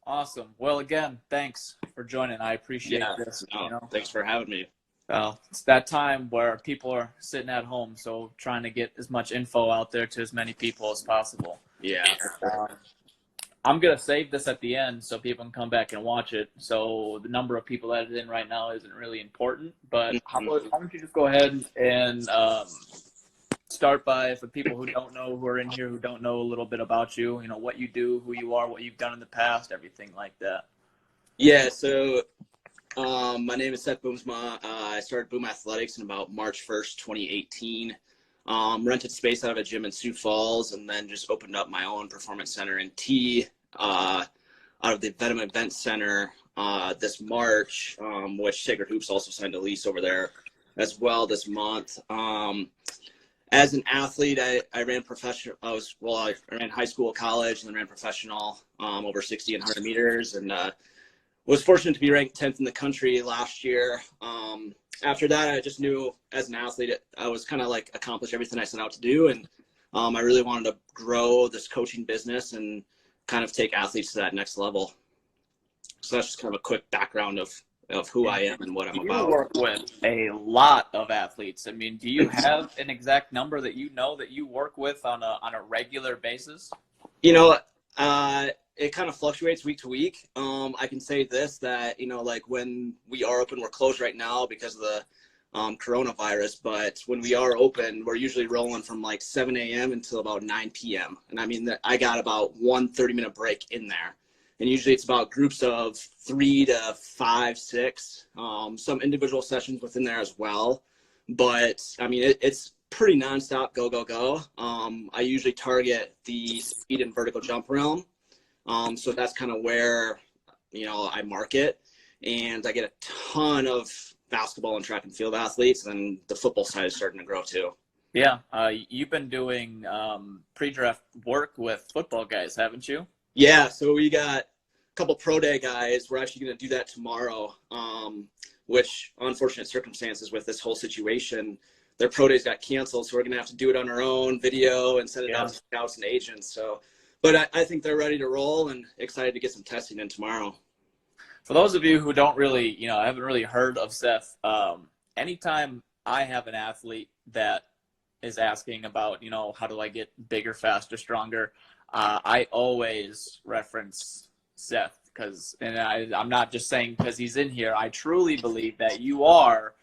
Awesome. Well, again, thanks for joining. I appreciate Yeah, this. no, thanks for having me. Well, it's that time where people are sitting at home, so trying to get as much info out there to as many people as possible. Yeah, for sure. I'm going to save this at the end so people can come back and watch it. So the number of people that is in right now isn't really important. But how don't you just go ahead and start by, for people who don't know, who are in here, who don't know a little bit about you, what you do, who you are, what you've done in the past, everything like that. Yeah, so my name is Seth Boomsma. I started Boom Athletics in about March 1st, 2018. Rented space out of a gym in Sioux Falls, and then just opened up my own performance center in T out of the Venom Event Center this March, which Sacred Hoops also signed a lease over there as well this month. As an athlete, I ran professional. I ran high school, college, and then ran professional over 60 and 100 meters, and was fortunate to be ranked 10th in the country last year. After that, I just knew as an athlete, I was kind of like accomplished everything I set out to do. And I really wanted to grow this coaching business and kind of take athletes to that next level. So that's just kind of a quick background of who I am and what I'm about. You work with a lot of athletes. I mean, do you have an exact number that you work with on a regular basis? It kind of fluctuates week to week. I can say this, that, like when we are open, we're closed right now because of the coronavirus. But when we are open, we're usually rolling from like 7 a.m. until about 9 p.m. And I mean, I got about 1 30-minute break in there. And usually it's about groups of 3 to 5, 6, some individual sessions within there as well. But I mean, it's pretty nonstop, go, go, go. I usually target the speed and vertical jump realm. So that's kind of where, I market, and I get a ton of basketball and track and field athletes, and the football side is starting to grow too. Yeah. You've been doing pre-draft work with football guys, haven't you? Yeah. So we got a couple pro day guys. We're actually going to do that tomorrow, which unfortunate circumstances with this whole situation, their pro days got canceled. So we're going to have to do it on our own video and send it out to scouts and agents. So, but I think they're ready to roll and excited to get some testing in tomorrow. For those of you who don't really, haven't really heard of Seth, anytime I have an athlete that is asking about, how do I get bigger, faster, stronger, I always reference Seth I'm not just saying because he's in here. I truly believe that you are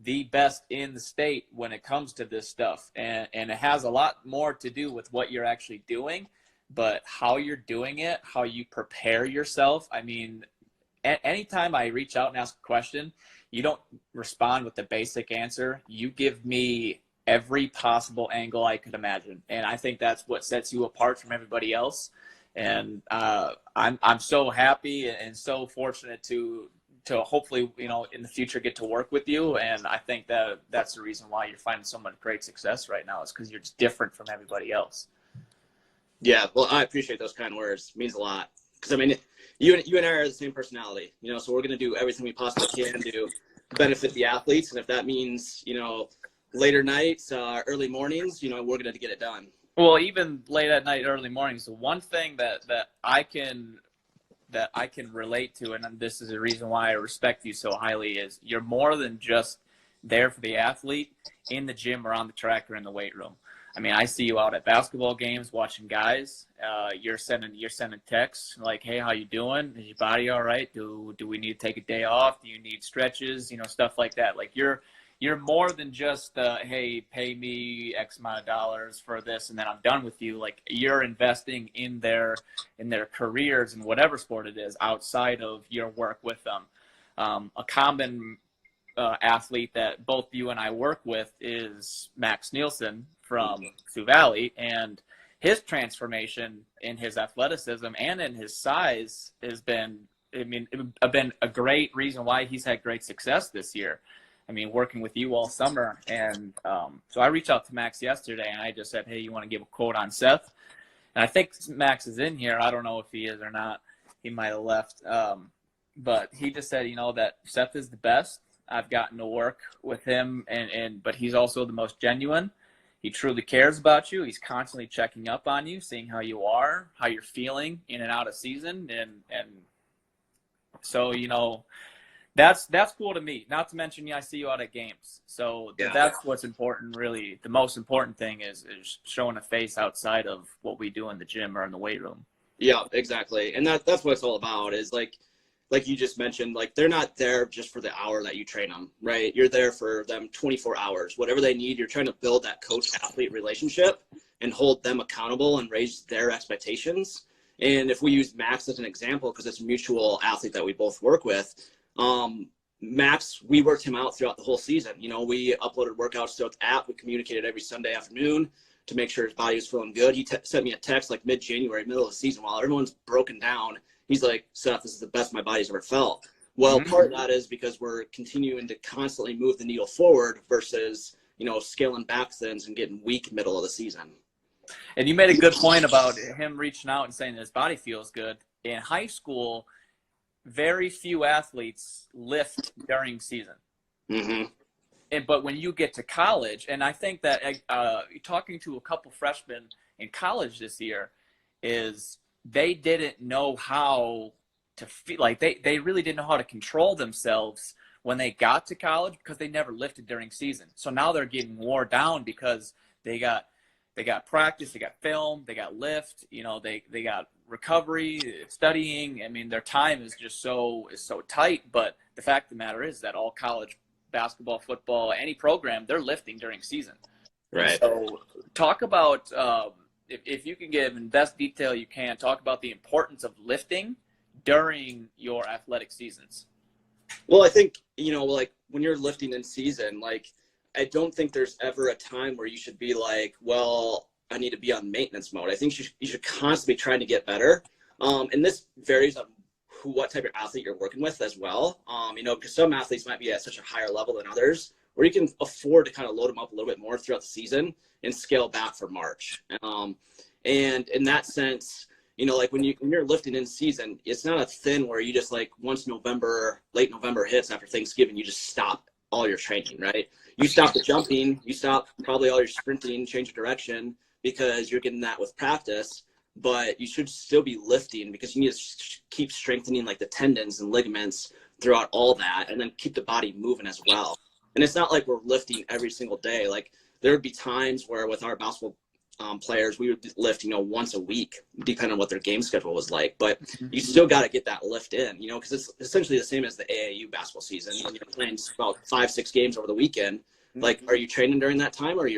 the best in the state when it comes to this stuff. And it has a lot more to do with what you're actually doing. But how you're doing it, how you prepare yourself. I mean, anytime I reach out and ask a question, you don't respond with the basic answer. You give me every possible angle I could imagine. And I think that's what sets you apart from everybody else. And I'm so happy and so fortunate to hopefully, in the future get to work with you. And I think that's the reason why you're finding so much great success right now, is because you're just different from everybody else. Yeah, well, I appreciate those kind words. It means a lot. Because, I mean, you and I are the same personality, so we're going to do everything we possibly can to benefit the athletes. And if that means, later nights, early mornings, we're going to get it done. Well, even late at night, early mornings, the one thing that I can relate to, and this is the reason why I respect you so highly, is you're more than just there for the athlete in the gym or on the track or in the weight room. I mean, I see you out at basketball games watching guys. You're sending texts like, "Hey, how you doing? Is your body all right? Do we need to take a day off? Do you need stretches? Stuff like that." Like you're more than just hey, pay me X amount of dollars for this and then I'm done with you. Like you're investing in their careers in whatever sport it is outside of your work with them. A common athlete that both you and I work with is Max Nielsen from Sioux Valley, and his transformation in his athleticism and in his size has been a great reason why he's had great success this year. I mean, working with you all summer. And so I reached out to Max yesterday and I just said, "Hey, you want to give a quote on Seth?" And I think Max is in here. I don't know if he is or not. He might have left. But he just said, that Seth is the best. I've gotten to work with him, but he's also the most genuine. he truly cares about you. He's constantly checking up on you, seeing how you are, how you're feeling in and out of season. And so, that's cool to me. Not to mention, I see you out at games. So that's what's important, really. The most important thing is showing a face outside of what we do in the gym or in the weight room. Yeah, exactly. And that's what it's all about, is like you just mentioned, like, they're not there just for the hour that you train them, right? You're there for them 24 hours. Whatever they need, you're trying to build that coach-athlete relationship and hold them accountable and raise their expectations. And if we use Max as an example, because it's a mutual athlete that we both work with, Max, we worked him out throughout the whole season. We uploaded workouts to the app. We communicated every Sunday afternoon to make sure his body was feeling good. He sent me a text like mid-January, middle of the season, while everyone's broken down. He's like, Seth, this is the best my body's ever felt. Well, part of that is because we're continuing to constantly move the needle forward versus, scaling back things and getting weak middle of the season. And you made a good point about him reaching out and saying that his body feels good. In high school, very few athletes lift during season. But when you get to college, and I think that talking to a couple freshmen in college this year, is they didn't know how to feel. Like they really didn't know how to control themselves when they got to college, because they never lifted during season. So now they're getting wore down because they got practice, they got film, they got lift, they got recovery, studying. I mean, their time is just so tight. But the fact of the matter is that all college basketball, football, any program, they're lifting during season. Right. So talk about, if you can give in best detail you can, talk about the importance of lifting during your athletic seasons. Well, I think, like when you're lifting in season, like, I don't think there's ever a time where you should be like, well, I need to be on maintenance mode. I think you should constantly be trying to get better. And this varies on what type of athlete you're working with as well. Because some athletes might be at such a higher level than others, where you can afford to kind of load them up a little bit more throughout the season and scale back for March. And in that sense, like when you're lifting in season, it's not a thing where you just, like, once late November hits after Thanksgiving, you just stop all your training, right? You stop the jumping, you stop probably all your sprinting, change of direction, because you're getting that with practice. But you should still be lifting, because you need to keep strengthening, like, the tendons and ligaments throughout all that, and then keep the body moving as well. And it's not like we're lifting every single day. Like, there would be times where with our basketball players, we would lift, once a week, depending on what their game schedule was like. But you still got to get that lift in, because it's essentially the same as the AAU basketball season. When you're playing about 5-6 games over the weekend, like, are you training during that time, or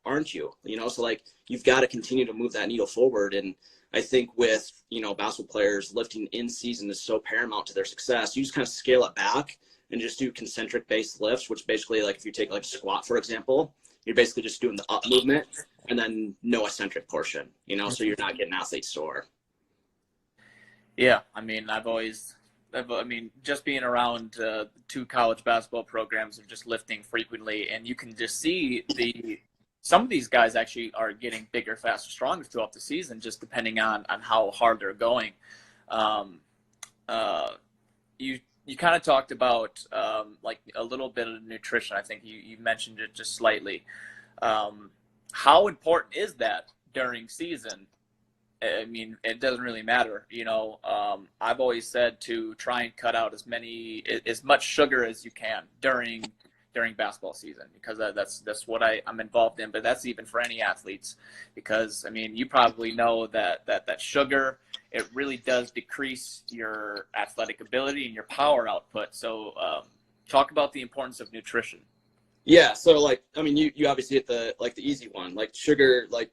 aren't you? So, like, you've got to continue to move that needle forward. And I think with, basketball players, lifting in season is so paramount to their success. You just kind of scale it back and just do concentric based lifts, which basically, like, if you take like squat, for example, you're basically just doing the up movement and then no eccentric portion, so you're not getting athlete sore. Yeah. I mean, just being around 2 college basketball programs of just lifting frequently, and you can just see some of these guys actually are getting bigger, faster, stronger throughout the season, just depending on how hard they're going. You kind of talked about like a little bit of nutrition. I think you mentioned it just slightly. How important is that during season? I mean, it doesn't really matter. I've always said to try and cut out as much sugar as you can during basketball season, because that's what I'm involved in. But that's even for any athletes, because I mean, you probably know that sugar, it really does decrease your athletic ability and your power output. So talk about the importance of nutrition. Yeah. So, like, I mean, you obviously hit the easy one, like sugar, like,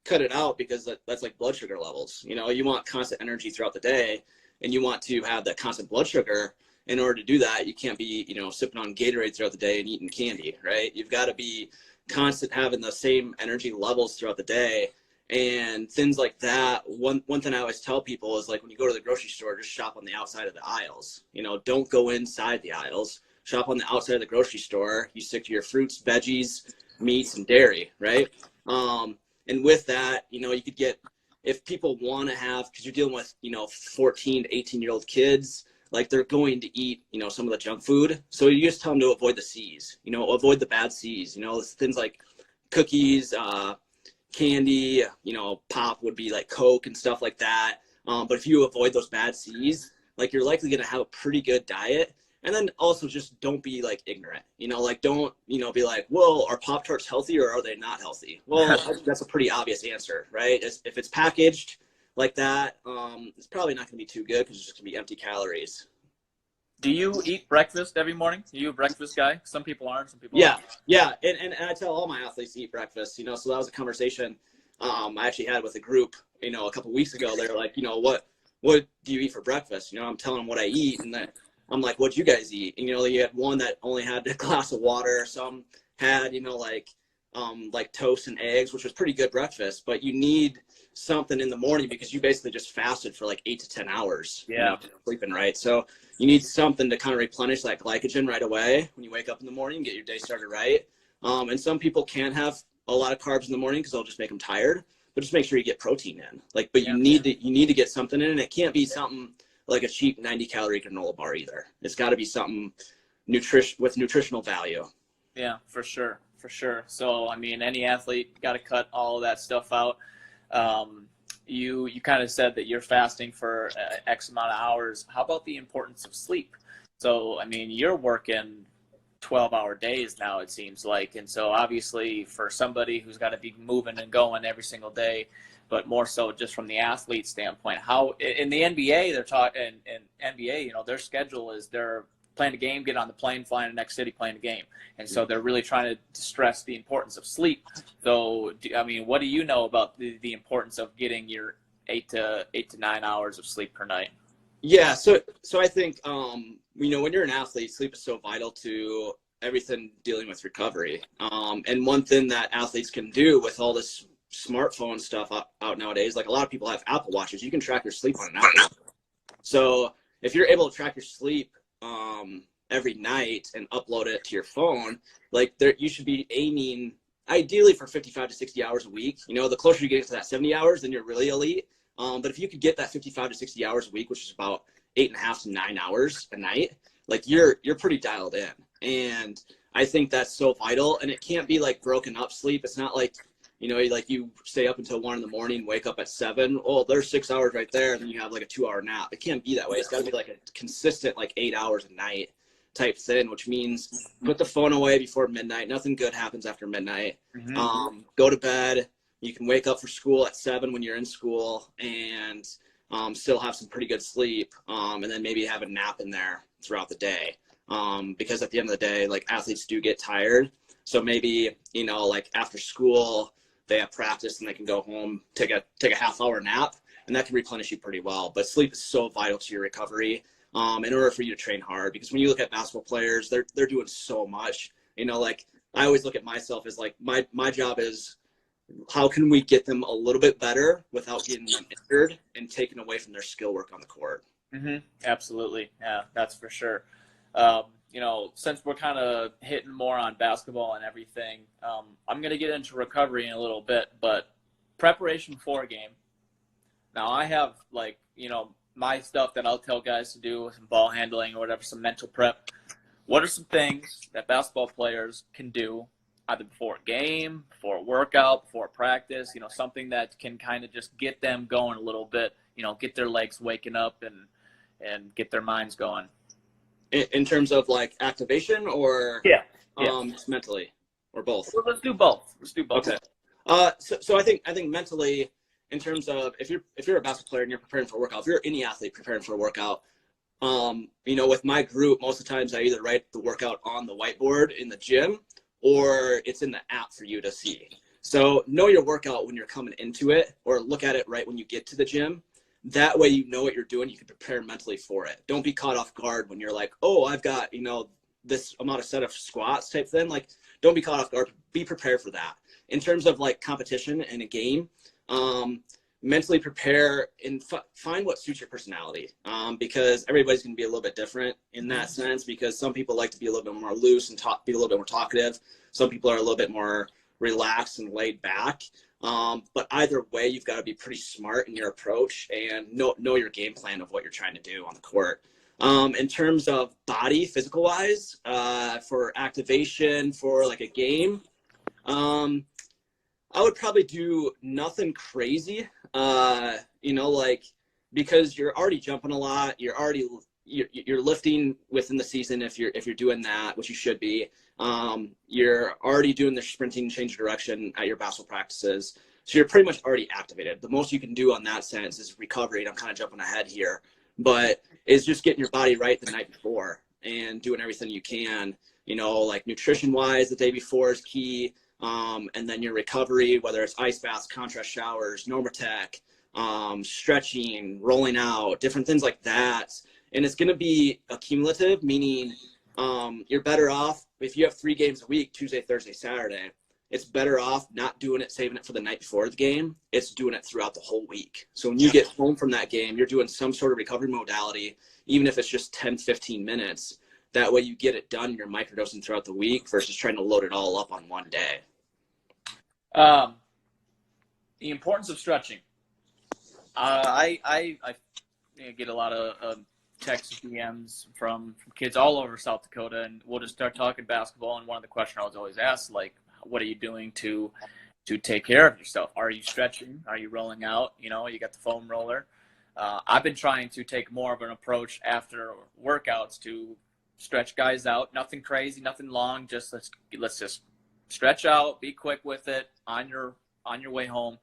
cut it out, because that's like blood sugar levels. You want constant energy throughout the day, and you want to have that constant blood sugar. In order to do that, you can't be, sipping on Gatorade throughout the day and eating candy, right? You've got to be constant, having the same energy levels throughout the day, and things like that. One thing I always tell people is, like, when you go to the grocery store, just shop on the outside of the aisles. Don't go inside the aisles. Shop on the outside of the grocery store. You stick to your fruits, veggies, meats, and dairy, right? And with that, you could get, if people want to have, because you're dealing with, 14 to 18-year-old kids, like, they're going to eat, some of the junk food. So you just tell them to avoid the C's, avoid the bad C's, things like cookies, candy, pop would be like Coke and stuff like that. But if you avoid those bad C's, like you're likely going to have a pretty good diet. And then also just don't be like ignorant, like don't, be like, well, are Pop-Tarts healthy or are they not healthy? Well, I think that's a pretty obvious answer, right? If it's packaged like that, it's probably not going to be too good because it's just going to be empty calories. Do you eat breakfast every morning? Are you a breakfast guy? Some people aren't, some people Yeah, aren't. yeah. And I tell all my athletes to eat breakfast, so that was a conversation I actually had with a group, a couple weeks ago. They're like, what do you eat for breakfast? I'm telling them what I eat, and then I'm like, what'd you guys eat? And, you had one that only had a glass of water. Some had, like toast and eggs, which was pretty good breakfast, but you need something in the morning because you basically just fasted for like 8 to 10 hours. Yeah. Sleeping, right? So you need something to kind of replenish that glycogen right away when you wake up in the morning, get your day started right. And some people can't have a lot of carbs in the morning because they'll just make them tired, but just make sure you get protein in. But you need to get something in, and it can't be something like a cheap 90-calorie granola bar either. It's got to be something with nutritional value. Yeah, for sure. So, any athlete got to cut all of that stuff out. You kind of said that you're fasting for X amount of hours. How about the importance of sleep? So, you're working 12-hour days now, it seems like. And so obviously for somebody who's got to be moving and going every single day, but more so just from the athlete standpoint, how in the NBA, they're talking, in NBA, their schedule is they're playing a game, get on the plane, flying to the next city, playing a game. And so they're really trying to stress the importance of sleep. So, what do you know about the importance of getting your 8 to 9 hours of sleep per night? Yeah. So I think, when you're an athlete, sleep is so vital to everything dealing with recovery. And one thing that athletes can do with all this smartphone stuff out nowadays, like a lot of people have Apple Watches, you can track your sleep on an Apple Watch. So if you're able to track your sleep every night and upload it to your phone, you should be aiming ideally for 55 to 60 hours a week. The closer you get to that 70 hours, then you're really elite. But if you could get that 55 to 60 hours a week, which is about 8.5 to 9 hours a night, you're pretty dialed in. And I think that's so vital. And it can't be like broken up sleep. It's not like, you stay up until 1 a.m, wake up at 7. Oh, there's 6 hours right there. And then you have like a 2-hour nap. It can't be that way. It's got to be like a consistent 8 hours a night type thing, which means put the phone away before midnight. Nothing good happens after midnight. Mm-hmm. Go to bed. You can wake up for school at 7 when you're in school and still have some pretty good sleep. And then maybe have a nap in there throughout the day. Because at the end of the day, athletes do get tired. So maybe, after school, they have practice and they can go home, take a half-hour nap, and that can replenish you pretty well. But sleep is so vital to your recovery in order for you to train hard. Because when you look at basketball players, they're doing so much. I always look at myself as my job is, how can we get them a little bit better without getting them injured and taken away from their skill work on the court? Mm-hmm. Absolutely. Yeah, that's for sure. Since we're kind of hitting more on basketball and everything, I'm going to get into recovery in a little bit, but preparation for a game. Now I have my stuff that I'll tell guys to do, some ball handling or whatever, some mental prep. What are some things that basketball players can do either before a game, before a workout, before a practice, something that can kind of just get them going a little bit, get their legs waking up and get their minds going? In terms of activation or just mentally or both? Well, let's do both. Okay. So I think mentally, in terms of if you're a basketball player and you're preparing for a workout, if you're any athlete preparing for a workout, with my group, most of the times I either write the workout on the whiteboard in the gym or it's in the app for you to see. So know your workout when you're coming into it, or look at it right when you get to the gym. That way, you know what you're doing. You can prepare mentally for it. Don't be caught off guard when you're like, oh, I've got, this amount of set of squats type thing. Don't be caught off guard. Be prepared for that. In terms of competition in a game, mentally prepare and find what suits your personality. Because everybody's going to be a little bit different in that sense, because some people like to be a little bit more loose and be a little bit more talkative. Some people are a little bit more relaxed and laid back. But either way, you've got to be pretty smart in your approach and know your game plan of what you're trying to do on the court. In terms of body, physical wise, for activation for a game, I would probably do nothing crazy, like, because you're already jumping a lot. You're lifting within the season if you're doing that, which you should be. You're already doing the sprinting change of direction at your basketball practices. So you're pretty much already activated. The most you can do on that sense is recovery. And I'm kind of jumping ahead here, but it's just getting your body right the night before and doing everything you can, like nutrition wise, the day before is key. And then your recovery, whether it's ice baths, contrast showers, Normatec, stretching, rolling out, different things like that. And it's going to be accumulative, meaning you're better off if you have 3 games a week, Tuesday, Thursday, Saturday. It's better off not doing it, saving it for the night before the game. It's doing it throughout the whole week. So when you get home from that game, you're doing some sort of recovery modality, even if it's just 10, 15 minutes. That way you get it done, you're microdosing throughout the week versus trying to load it all up on one day. The importance of stretching. I get a lot of texts, DMs from kids all over South Dakota, and we'll just start talking basketball. And one of the questions I was always asked, like, what are you doing to take care of yourself? Are you stretching? Are you rolling out? You got the foam roller. I've been trying to take more of an approach after workouts to stretch guys out. Nothing crazy, nothing long. Just let's just stretch out. Be quick with it on your way home.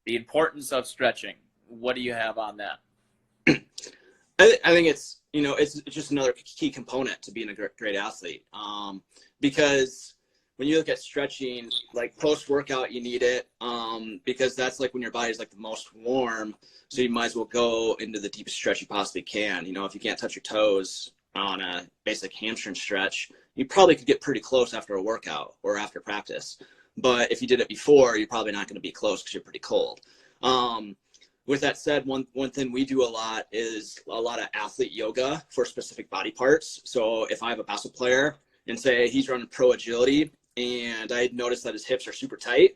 The importance of stretching. What do you have on that? I think it's just another key component to being a great athlete. Because when you look at stretching, like post-workout, you need it because that's like when your body's like the most warm. So you might as well go into the deepest stretch you possibly can. If you can't touch your toes on a basic hamstring stretch, you probably could get pretty close after a workout or after practice. But if you did it before, you're probably not going to be close because you're pretty cold. With that said, one thing we do a lot is a lot of athlete yoga for specific body parts. So if I have a basketball player and say he's running pro agility and I notice that his hips are super tight,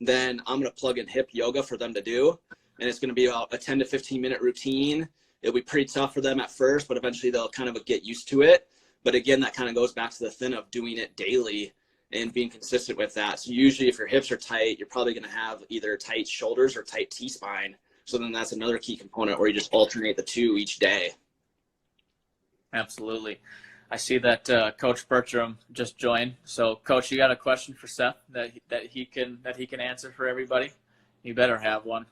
then I'm going to plug in hip yoga for them to do. And it's going to be about a 10 to 15 minute routine. It'll be pretty tough for them at first, but eventually they'll kind of get used to it. But again, that kind of goes back to the thing of doing it daily and being consistent with that. So usually if your hips are tight, you're probably going to have either tight shoulders or tight T-spine. So then that's another key component where you just alternate the two each day. Absolutely. I see that Coach Bertram just joined. So, Coach, you got a question for Seth that he can answer for everybody? You better have one.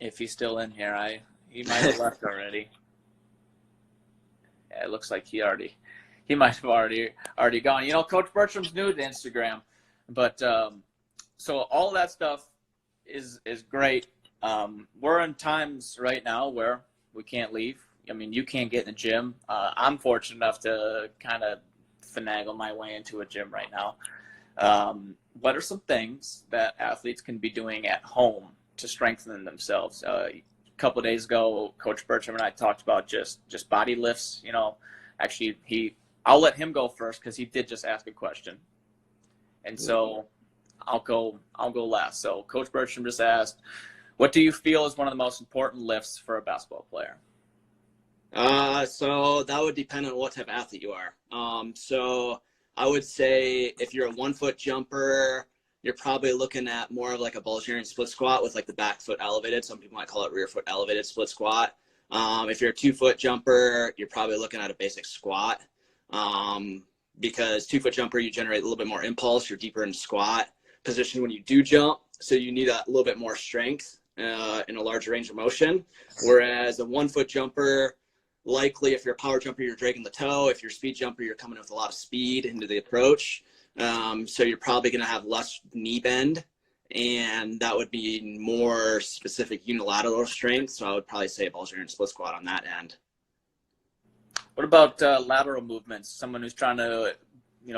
If he's still in here, he might have left already. Yeah, it looks like he might have already gone. Coach Bertram's new to Instagram. But so all that stuff is great. We're in times right now where we can't leave. I mean, you can't get in the gym. I'm fortunate enough to kind of finagle my way into a gym right now. What are some things that athletes can be doing at home to strengthen themselves? A couple of days ago, Coach Bertram and I talked about just body lifts. Actually, I'll let him go first because he did just ask a question. And so I'll go last. So Coach Bertram just asked, what do you feel is one of the most important lifts for a basketball player? So that would depend on what type of athlete you are. So I would say if you're a 1-foot jumper, you're probably looking at more of like a Bulgarian split squat with like the back foot elevated. Some people might call it rear foot elevated split squat. If you're a 2-foot jumper, you're probably looking at a basic squat. Because 2-foot jumper, you generate a little bit more impulse. You're deeper in squat position when you do jump. So you need a little bit more strength in a larger range of motion. Whereas a 1-foot jumper, likely if you're a power jumper, you're dragging the toe. If you're a speed jumper, you're coming with a lot of speed into the approach. So you're probably going to have less knee bend. And that would be more specific unilateral strength. So I would probably say a Bulgarian split squat on that end. What about lateral movements? Someone who's trying to,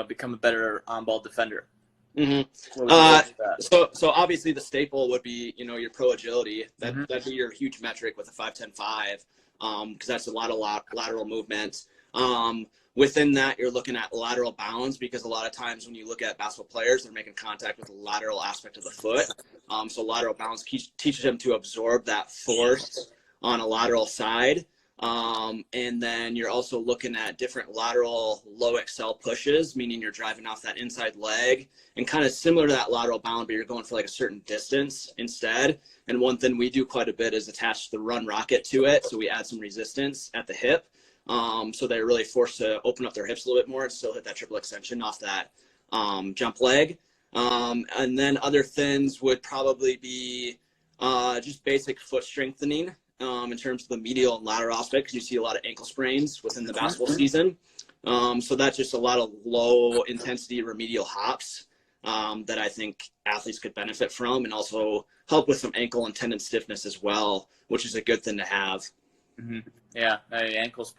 become a better on-ball defender. Mm-hmm. So obviously the staple would be, your pro agility. That'd be your huge metric with a 5-10-5, because that's a lot of lateral movement. Within that, you're looking at lateral bounds, because a lot of times when you look at basketball players, they're making contact with the lateral aspect of the foot. So lateral bounds teaches them to absorb that force on a lateral side. And then you're also looking at different lateral low excel pushes, meaning you're driving off that inside leg and kind of similar to that lateral bound, but you're going for like a certain distance instead. And one thing we do quite a bit is attach the run rocket to it. So we add some resistance at the hip. So they're really forced to open up their hips a little bit more and still hit that triple extension off that jump leg. And then other things would probably be just basic foot strengthening in terms of the medial and lateral aspect, because you see a lot of ankle sprains within the basketball season. So that's just a lot of low intensity remedial hops that I think athletes could benefit from, and also help with some ankle and tendon stiffness as well, which is a good thing to have. Yeah, ankle sprains